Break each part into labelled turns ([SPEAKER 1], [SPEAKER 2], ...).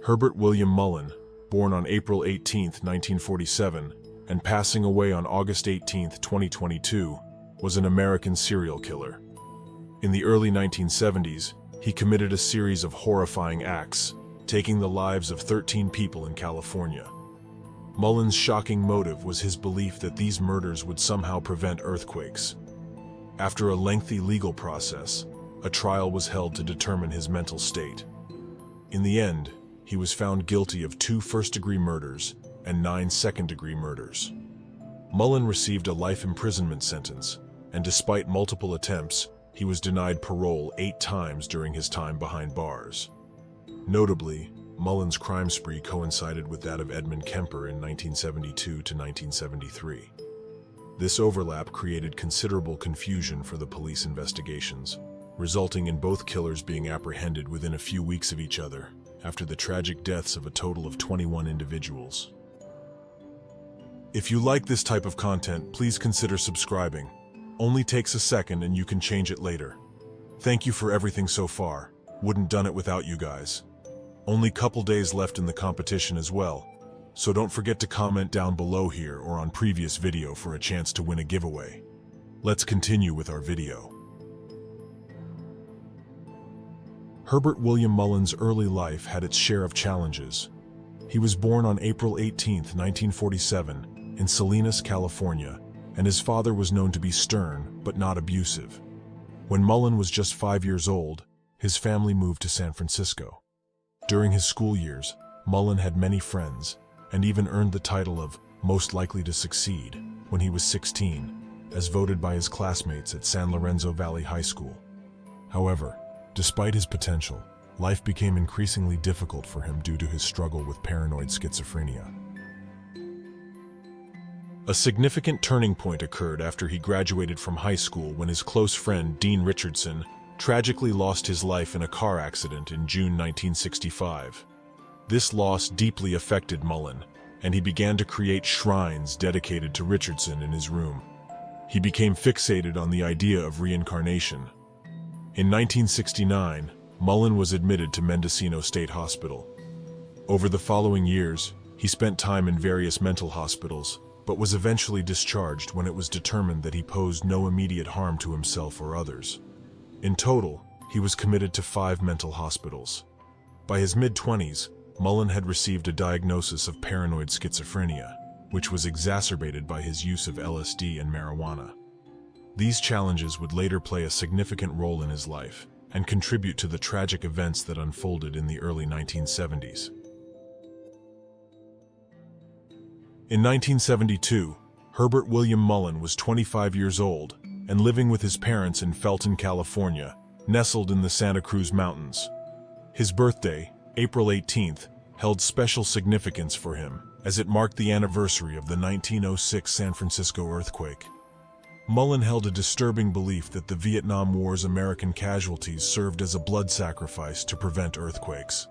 [SPEAKER 1] Herbert William Mullin, born on April 18, 1947, and passing away on August 18, 2022, was an American serial killer. In the early 1970s, he committed a series of horrifying acts, taking the lives of 13 people in California. Mullin's shocking motive was his belief that these murders would somehow prevent earthquakes. After a lengthy legal process, a trial was held to determine his mental state. In the end, he was found guilty of 2 first-degree murders and 9 second-degree murders. Mullin received a life imprisonment sentence, and despite multiple attempts, he was denied parole 8 times during his time behind bars. Notably, Mullin's crime spree coincided with that of Edmund Kemper in 1972 to 1973. This overlap created considerable confusion for the police investigations, resulting in both killers being apprehended within a few weeks of each other, after the tragic deaths of a total of 21 individuals. If you like this type of content, please consider subscribing. Only takes a second and you can change it later. Thank you for everything so far. Wouldn't done it without you guys. Only couple days left in the competition as well, so don't forget to comment down below here or on previous video for a chance to win a giveaway. Let's continue with our video. Herbert William Mullin's early life had its share of challenges. He was born on April 18, 1947, in Salinas, California, and his father was known to be stern but not abusive. When Mullin was just 5 years old, his family moved to San Francisco. During his school years, Mullin had many friends, and even earned the title of most likely to succeed when he was 16, as voted by his classmates at San Lorenzo Valley High School. However, despite his potential, life became increasingly difficult for him due to his struggle with paranoid schizophrenia. A significant turning point occurred after he graduated from high school when his close friend Dean Richardson tragically lost his life in a car accident in June 1965. This loss deeply affected Mullin, and he began to create shrines dedicated to Richardson in his room. He became fixated on the idea of reincarnation. In 1969, Mullin was admitted to Mendocino State Hospital. Over the following years, he spent time in various mental hospitals, but was eventually discharged when it was determined that he posed no immediate harm to himself or others. In total, he was committed to 5 mental hospitals. By his mid-20s, Mullin had received a diagnosis of paranoid schizophrenia, which was exacerbated by his use of LSD and marijuana. These challenges would later play a significant role in his life and contribute to the tragic events that unfolded in the early 1970s. In 1972, Herbert William Mullin was 25 years old and living with his parents in Felton, California, nestled in the Santa Cruz Mountains. His birthday, April 18th, held special significance for him, as it marked the anniversary of the 1906 San Francisco earthquake. Mullin held a disturbing belief that the Vietnam War's American casualties served as a blood sacrifice to prevent earthquakes.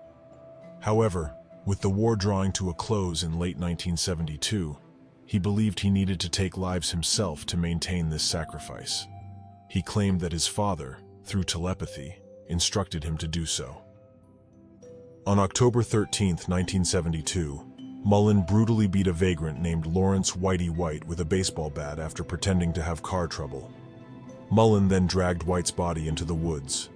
[SPEAKER 1] However, with the war drawing to a close in late 1972, he believed he needed to take lives himself to maintain this sacrifice. He claimed that his father, through telepathy, instructed him to do so. On October 13, 1972, Mullin brutally beat a vagrant named Lawrence Whitey White with a baseball bat after pretending to have car trouble. Mullin then dragged White's body into the woods.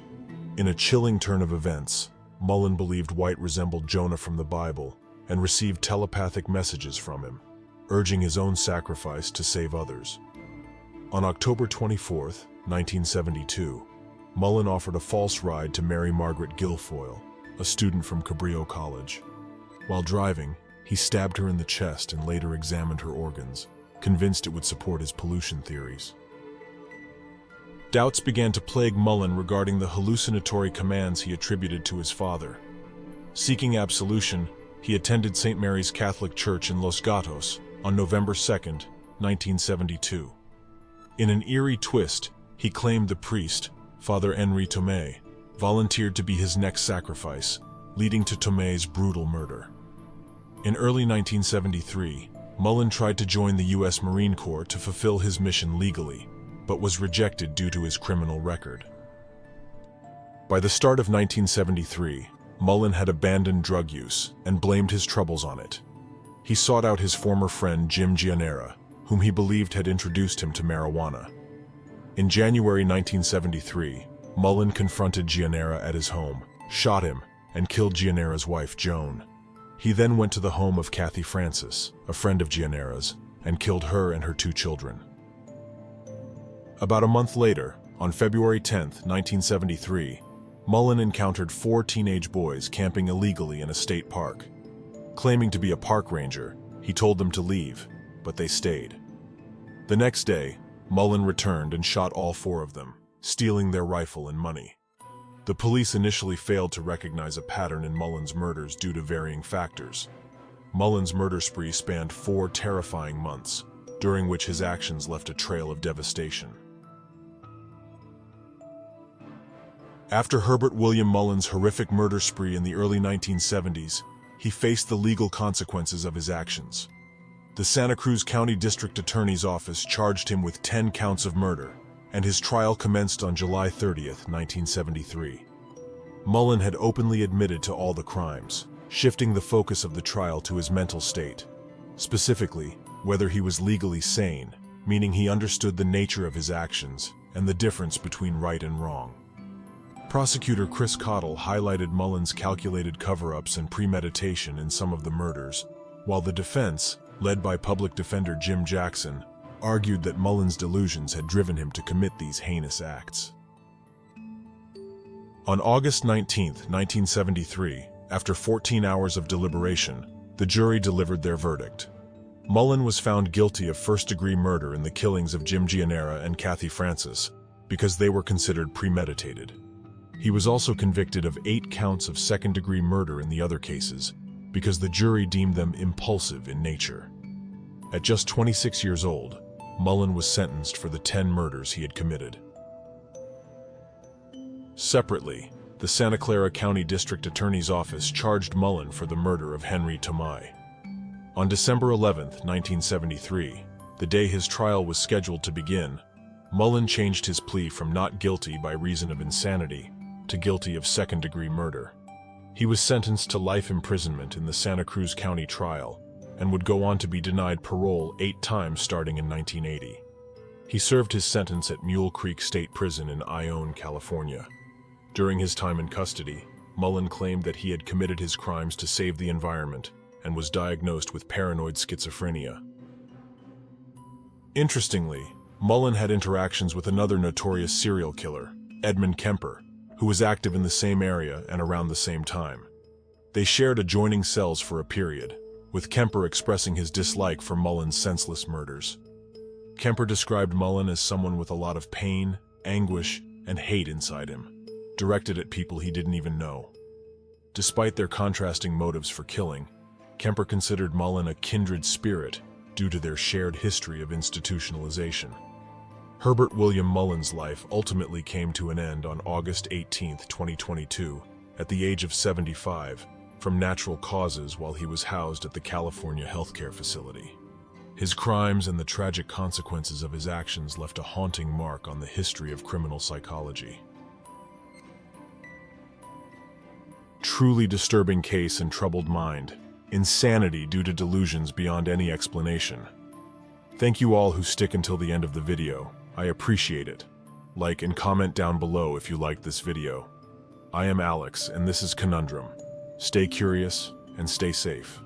[SPEAKER 1] In a chilling turn of events, Mullin believed White resembled Jonah from the Bible and received telepathic messages from him, urging his own sacrifice to save others. On October 24, 1972, Mullin offered a false ride to Mary Margaret Guilfoyle, a student from Cabrillo College. While driving, he stabbed her in the chest and later examined her organs, convinced it would support his pollution theories. Doubts began to plague Mullin regarding the hallucinatory commands he attributed to his father. Seeking absolution, he attended St. Mary's Catholic Church in Los Gatos on November 2, 1972. In an eerie twist, he claimed the priest, Father Henri Tomei, volunteered to be his next sacrifice, leading to Tomei's brutal murder. In early 1973, Mullin tried to join the U.S. Marine Corps to fulfill his mission legally, but was rejected due to his criminal record. By the start of 1973, Mullin had abandoned drug use and blamed his troubles on it. He sought out his former friend Jim Gianera, whom he believed had introduced him to marijuana. In January 1973, Mullin confronted Gianera at his home, shot him, and killed Gianera's wife, Joan. He then went to the home of Kathy Francis, a friend of Gianera's, and killed her and her 2 children. About a month later, on February 10, 1973, Mullin encountered 4 teenage boys camping illegally in a state park. Claiming to be a park ranger, he told them to leave, but they stayed. The next day, Mullin returned and shot all 4 of them, stealing their rifle and money. The police initially failed to recognize a pattern in Mullin's murders due to varying factors. Mullin's murder spree spanned 4 terrifying months, during which his actions left a trail of devastation. After Herbert William Mullin's horrific murder spree in the early 1970s, he faced the legal consequences of his actions. The Santa Cruz County District Attorney's Office charged him with 10 counts of murder, and his trial commenced on July 30, 1973. Mullin had openly admitted to all the crimes, shifting the focus of the trial to his mental state. Specifically, whether he was legally sane, meaning he understood the nature of his actions and the difference between right and wrong. Prosecutor Chris Cottle highlighted Mullin's calculated cover-ups and premeditation in some of the murders, while the defense, led by public defender Jim Jackson, argued that Mullin's delusions had driven him to commit these heinous acts. On August 19, 1973, after 14 hours of deliberation, the jury delivered their verdict. Mullin was found guilty of first-degree murder in the killings of Jim Gianera and Kathy Francis because they were considered premeditated. He was also convicted of 8 counts of second-degree murder in the other cases because the jury deemed them impulsive in nature. At just 26 years old, Mullin was sentenced for the 10 murders he had committed. Separately, the Santa Clara County District Attorney's Office charged Mullin for the murder of Henry Tomei. On December 11, 1973, the day his trial was scheduled to begin, Mullin changed his plea from not guilty by reason of insanity to guilty of second-degree murder. He was sentenced to life imprisonment in the Santa Cruz County trial and would go on to be denied parole 8 times starting in 1980. He served his sentence at Mule Creek State Prison in Ione, California. During his time in custody, Mullin claimed that he had committed his crimes to save the environment and was diagnosed with paranoid schizophrenia. Interestingly, Mullin had interactions with another notorious serial killer, Edmund Kemper, who was active in the same area and around the same time. They shared adjoining cells for a period, with Kemper expressing his dislike for Mullin's senseless murders. Kemper described Mullin as someone with a lot of pain, anguish, and hate inside him, directed at people he didn't even know. Despite their contrasting motives for killing, Kemper considered Mullin a kindred spirit due to their shared history of institutionalization. Herbert William Mullin's life ultimately came to an end on August 18, 2022, at the age of 75, from natural causes while he was housed at the California healthcare facility. His crimes and the tragic consequences of his actions left a haunting mark on the history of criminal psychology. Truly disturbing case and troubled mind. Insanity due to delusions beyond any explanation. Thank you all who stick until the end of the video. I appreciate it. Like and comment down below if you liked this video. I am Alex, and this is Conundrum. Stay curious and stay safe.